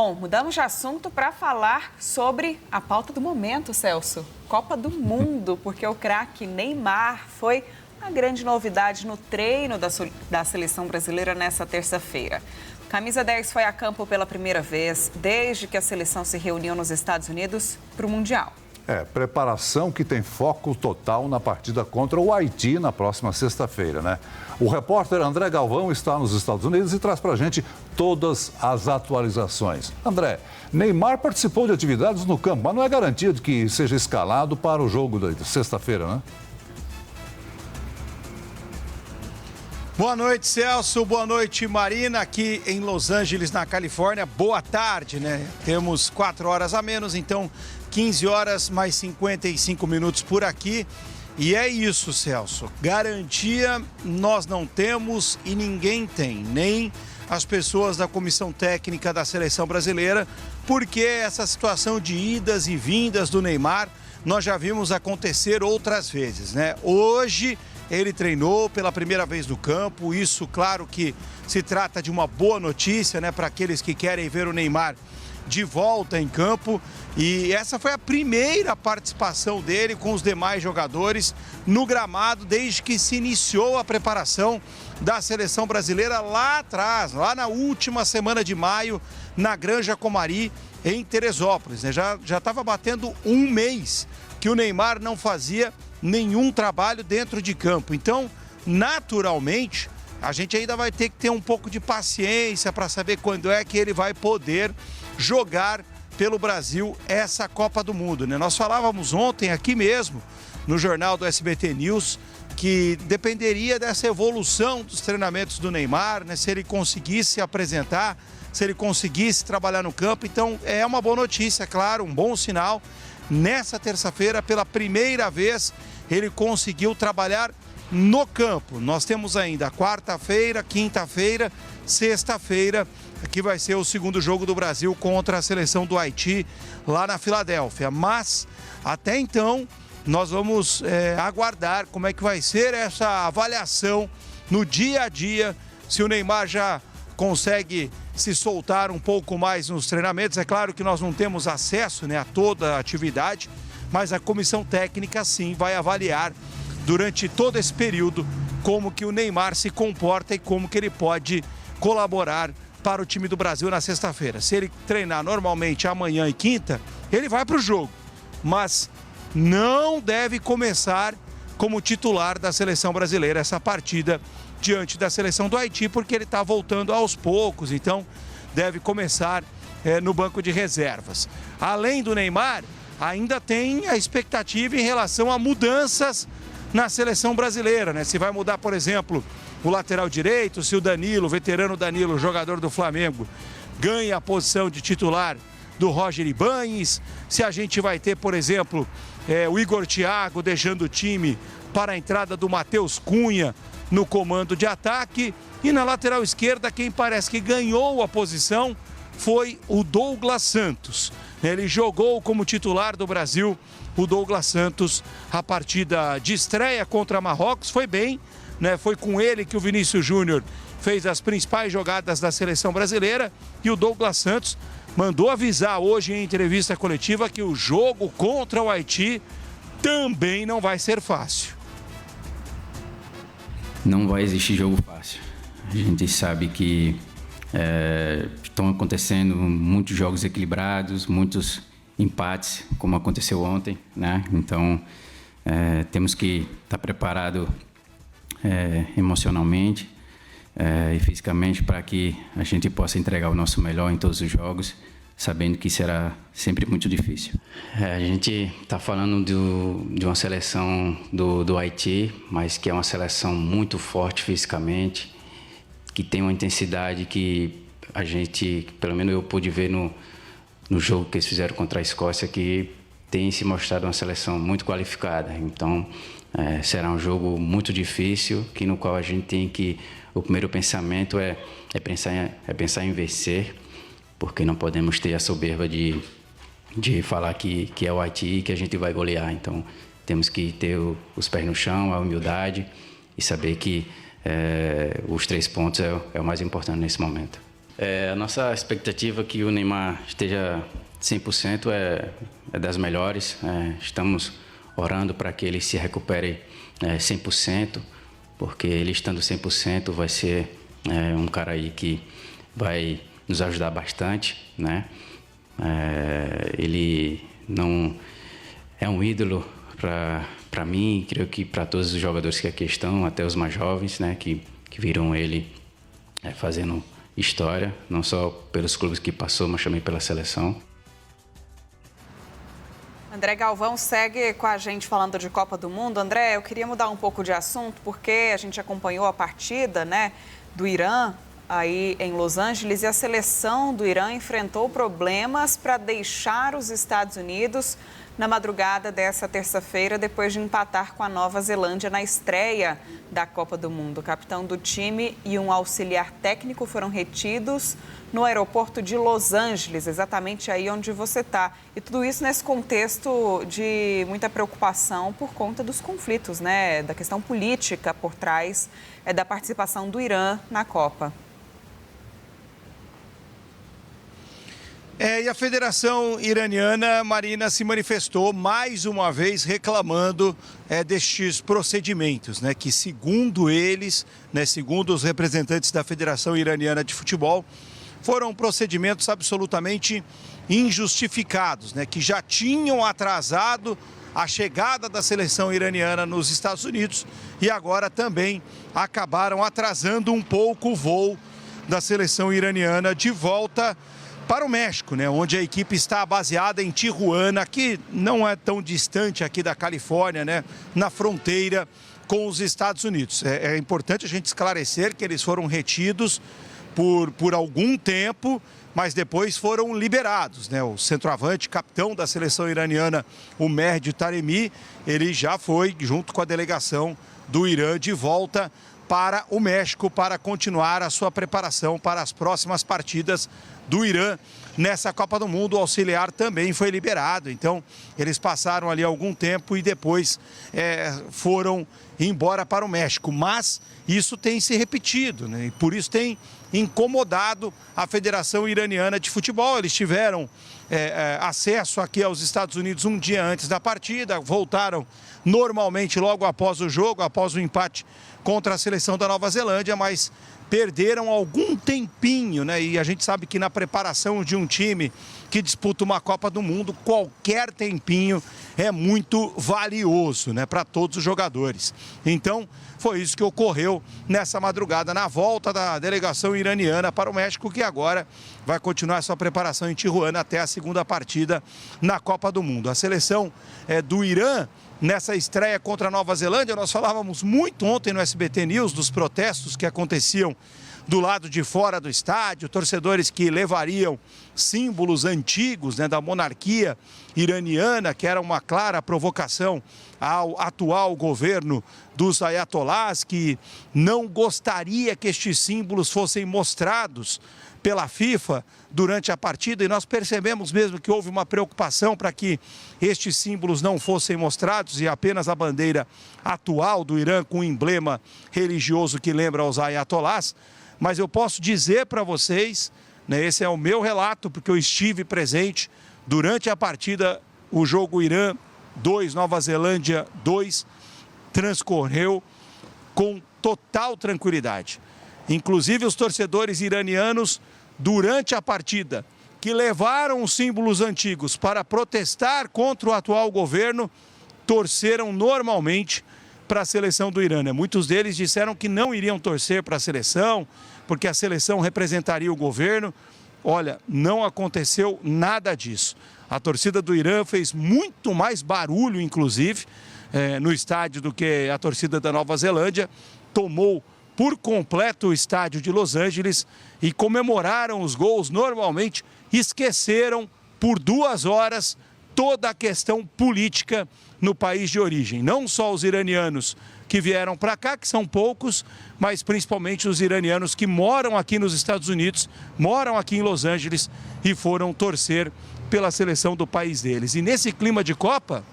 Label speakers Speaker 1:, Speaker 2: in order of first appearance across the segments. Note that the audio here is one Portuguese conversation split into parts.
Speaker 1: Bom, mudamos de assunto para falar sobre a pauta do momento, Celso. Copa do Mundo, porque o craque Neymar foi a grande novidade no treino da seleção brasileira nessa terça-feira. Camisa 10 foi a campo pela primeira vez desde que a seleção se reuniu nos Estados Unidos para o Mundial.
Speaker 2: Preparação que tem foco total na partida contra o Haiti na próxima sexta-feira, né? O repórter André Galvão está nos Estados Unidos e traz pra gente todas as atualizações. André, Neymar participou de atividades no campo, mas não é garantia de que seja escalado para o jogo de sexta-feira, né?
Speaker 3: Boa noite, Celso. Boa noite, Marina. Aqui em Los Angeles, na Califórnia. Boa tarde, né? Temos 4 horas a menos, então 15 horas mais 55 minutos por aqui. E é isso, Celso. Garantia nós não temos e ninguém tem, nem as pessoas da comissão técnica da seleção brasileira, porque essa situação de idas e vindas do Neymar nós já vimos acontecer outras vezes, né? Hoje ele treinou pela primeira vez no campo, isso claro que se trata de uma boa notícia, né, para aqueles que querem ver o Neymar de volta em campo. E essa foi a primeira participação dele com os demais jogadores no gramado desde que se iniciou a preparação da seleção brasileira lá atrás, lá na última semana de maio, na Granja Comari, em Teresópolis, né? Já estava batendo um mês que o Neymar não fazia nenhum trabalho dentro de campo. Então, naturalmente, a gente ainda vai ter que ter um pouco de paciência para saber quando é que ele vai poder jogar pelo Brasil essa Copa do Mundo, né? Nós falávamos ontem aqui mesmo, no jornal do SBT News, que dependeria dessa evolução dos treinamentos do Neymar, né? Se ele conseguisse se apresentar, se ele conseguisse trabalhar no campo. Então, é uma boa notícia, claro, um bom sinal. Nessa terça-feira, pela primeira vez, ele conseguiu trabalhar no campo. Nós temos ainda quarta-feira, quinta-feira, sexta-feira, que vai ser o segundo jogo do Brasil contra a seleção do Haiti, lá na Filadélfia. Mas, até então, nós vamos aguardar como é que vai ser essa avaliação no dia a dia, se o Neymar já consegue se soltar um pouco mais nos treinamentos. É claro que nós não temos acesso, né, a toda a atividade, mas a comissão técnica sim vai avaliar durante todo esse período como que o Neymar se comporta e como que ele pode colaborar para o time do Brasil na sexta-feira. Se ele treinar normalmente amanhã e quinta, ele vai para o jogo, mas não deve começar como titular da seleção brasileira essa partida diante da seleção do Haiti, porque ele está voltando aos poucos, então deve começar no banco de reservas. Além do Neymar, ainda tem a expectativa em relação a mudanças na seleção brasileira, né? Se vai mudar, por exemplo, o lateral direito, se o Danilo, o veterano Danilo, jogador do Flamengo, ganha a posição de titular do Roger Ibañez, se a gente vai ter, por exemplo, o Igor Thiago deixando o time para a entrada do Matheus Cunha no comando de ataque. E na lateral esquerda, quem parece que ganhou a posição foi o Douglas Santos. Ele jogou como titular do Brasil, o Douglas Santos, a partida de estreia contra Marrocos. Foi bem, né? Foi com ele que o Vinícius Júnior fez as principais jogadas da seleção brasileira. E o Douglas Santos mandou avisar hoje em entrevista coletiva que o jogo contra o Haiti também não vai ser fácil.
Speaker 4: Não vai existir jogo fácil. A gente sabe que estão acontecendo muitos jogos equilibrados, muitos empates, como aconteceu ontem, né? Então, temos que estar preparado emocionalmente e fisicamente para que a gente possa entregar o nosso melhor em todos os jogos, sabendo que será sempre muito difícil. A gente está falando de uma seleção do Haiti, mas que é uma seleção muito forte fisicamente, que tem uma intensidade que a gente, pelo menos eu pude ver no jogo que eles fizeram contra a Escócia, que tem se mostrado uma seleção muito qualificada. Então, será um jogo muito difícil, no qual a gente tem que... O primeiro pensamento é pensar em vencer, porque não podemos ter a soberba de falar que é o Haiti e que a gente vai golear. Então, temos que ter os pés no chão, a humildade e saber que os 3 pontos é o mais importante nesse momento. A nossa expectativa é que o Neymar esteja 100% é das melhores. Estamos orando para que ele se recupere 100%, porque ele estando 100% vai ser um cara aí que vai nos ajudar bastante, né? Ele não é um ídolo para mim, creio que para todos os jogadores que aqui estão, até os mais jovens, né, que viram ele fazendo história, não só pelos clubes que passou, mas também pela seleção.
Speaker 1: André Galvão segue com a gente falando de Copa do Mundo. André, eu queria mudar um pouco de assunto, porque a gente acompanhou a partida, né, do Irã aí em Los Angeles, e a seleção do Irã enfrentou problemas para deixar os Estados Unidos na madrugada dessa terça-feira, depois de empatar com a Nova Zelândia na estreia da Copa do Mundo. O capitão do time e um auxiliar técnico foram retidos no aeroporto de Los Angeles, exatamente aí onde você está. E tudo isso nesse contexto de muita preocupação por conta dos conflitos, né? Da questão política por trás da participação do Irã na Copa.
Speaker 3: E a Federação Iraniana, Marina, se manifestou mais uma vez reclamando destes procedimentos, né, que segundo eles, né, segundo os representantes da Federação Iraniana de Futebol, foram procedimentos absolutamente injustificados, né, que já tinham atrasado a chegada da seleção iraniana nos Estados Unidos e agora também acabaram atrasando um pouco o voo da seleção iraniana de volta para o México, né, onde a equipe está baseada em Tijuana, que não é tão distante aqui da Califórnia, né, na fronteira com os Estados Unidos. É importante a gente esclarecer que eles foram retidos por algum tempo, mas depois foram liberados, né? O centroavante, capitão da seleção iraniana, o Mehdi Taremi, ele já foi, junto com a delegação do Irã, de volta para o México para continuar a sua preparação para as próximas partidas do Irã nessa Copa do Mundo. O auxiliar também foi liberado, então eles passaram ali algum tempo e depois foram embora para o México. Mas isso tem se repetido, né? E por isso tem incomodado a Federação Iraniana de Futebol. Eles tiveram acesso aqui aos Estados Unidos um dia antes da partida, voltaram normalmente logo após o jogo, após o empate contra a seleção da Nova Zelândia, mas perderam algum tempinho, né? E a gente sabe que na preparação de um time que disputa uma Copa do Mundo, qualquer tempinho é muito valioso, né, para todos os jogadores. Então, foi isso que ocorreu nessa madrugada, na volta da delegação iraniana para o México, que agora vai continuar sua preparação em Tijuana até a segunda partida na Copa do Mundo. A seleção do Irã, nessa estreia contra a Nova Zelândia, nós falávamos muito ontem no SBT News dos protestos que aconteciam do lado de fora do estádio, torcedores que levariam símbolos antigos, né, da monarquia iraniana, que era uma clara provocação ao atual governo dos ayatolás, que não gostaria que estes símbolos fossem mostrados pela FIFA durante a partida, e nós percebemos mesmo que houve uma preocupação para que estes símbolos não fossem mostrados e apenas a bandeira atual do Irã com o emblema religioso que lembra aos ayatolás. Mas eu posso dizer para vocês, né, esse é o meu relato, porque eu estive presente durante a partida, o jogo Irã 2, Nova Zelândia 2, transcorreu com total tranquilidade. Inclusive os torcedores iranianos, durante a partida, que levaram os símbolos antigos para protestar contra o atual governo, torceram normalmente para a seleção do Irã, né? Muitos deles disseram que não iriam torcer para a seleção, porque a seleção representaria o governo. Olha, não aconteceu nada disso. A torcida do Irã fez muito mais barulho, inclusive, no estádio do que a torcida da Nova Zelândia. Tomou por completo o estádio de Los Angeles e comemoraram os gols normalmente. Esqueceram por 2 horas toda a questão política no país de origem. Não só os iranianos que vieram para cá, que são poucos, mas principalmente os iranianos que moram aqui nos Estados Unidos, moram aqui em Los Angeles e foram torcer pela seleção do país deles. E nesse clima de Copa,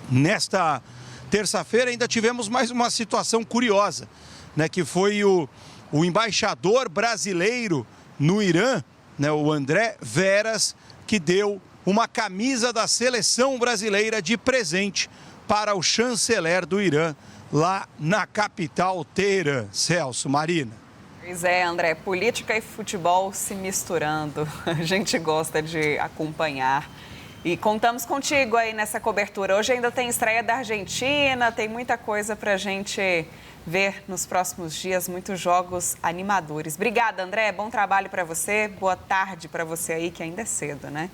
Speaker 3: nesta terça-feira ainda tivemos mais uma situação curiosa, né, que foi o embaixador brasileiro no Irã, né, o André Veras, que deu uma camisa da seleção brasileira de presente para o chanceler do Irã, lá na capital Teherã. Celso, Marina.
Speaker 1: Pois é, André, política e futebol se misturando. A gente gosta de acompanhar. E contamos contigo aí nessa cobertura. Hoje ainda tem estreia da Argentina, tem muita coisa para a gente ver nos próximos dias, muitos jogos animadores. Obrigada, André. Bom trabalho para você. Boa tarde para você aí, que ainda é cedo, né?